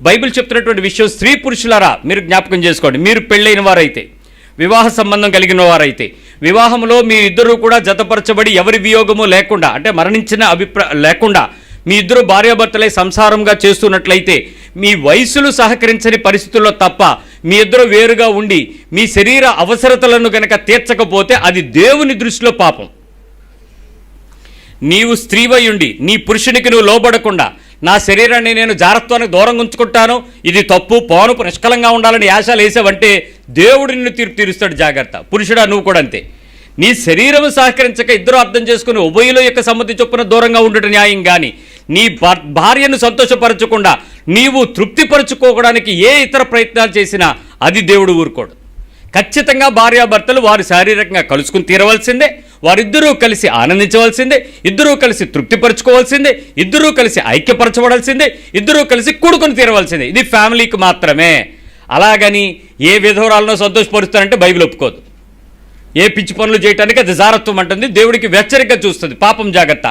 Bible చెప్తున్నటువంటి విషయం స్త్రీ పురుషులారా మీరు జ్ఞాపకం చేసుకోండి. మీరు పెళ్ళైన వారైతే, వివాహ సంబంధం కలిగిన వారైతే, వివాహంలో మీ ఇద్దరు కూడా జతపరచబడి ఎవరి వియోగము లేకుండా, అంటే మరణించిన లేకుండా మీ ఇద్దరు భార్యాభర్తలై సంసారంగా చేస్తున్నట్లయితే, మీ వయసులు సహకరించని పరిస్థితుల్లో తప్ప మీ ఇద్దరు వేరుగా ఉండి మీ శరీర అవసరతలను గనక తీర్చకపోతే అది దేవుని దృష్టిలో పాపం. నీవు స్త్రీవై ఉండి నీ పురుషునికి నువ్వు లోబడకుండా నా శరీరాన్ని నేను జాగ్రత్తగా దూరంగా ఉంచుకుంటాను, ఇది తప్పు, పానుపు నిష్కలంగా ఉండాలని యాశాలు వేసావంటే దేవుడు నిన్ను తీర్పు తీరుస్తాడు. జాగ్రత్త. పురుషుడా నువ్వు కూడా అంతే. నీ శరీరం సహకరించక ఇద్దరు అర్థం చేసుకుని ఉభయుల యొక్క సమ్మతి చొప్పున దూరంగా ఉండటం న్యాయం. కానీ నీ భార్యను సంతోషపరచకుండా నీవు తృప్తిపరచుకోవడానికి ఏ ఇతర ప్రయత్నాలు చేసినా అది దేవుడు ఊరుకోడు. ఖచ్చితంగా భార్యాభర్తలు వారి శారీరకంగా కలుసుకుని తీరవలసిందే, వారిద్దరూ కలిసి ఆనందించవలసిందే, ఇద్దరూ కలిసి తృప్తిపరచుకోవాల్సిందే, ఇద్దరూ కలిసి ఐక్యపరచబడాల్సిందే, ఇద్దరూ కలిసి కూడుకొని తీరవలసిందే. ఇది ఫ్యామిలీకి మాత్రమే. అలాగని ఏ విధవరాలను సంతోషపరుస్తానంటే బైబిల్ ఒప్పుకోదు. ఏ పిచ్చి పనులు చేయడానికి అది జారత్వం అంటుంది. దేవుడికి హెచ్చరికగా చూస్తుంది. పాపం. జాగ్రత్త.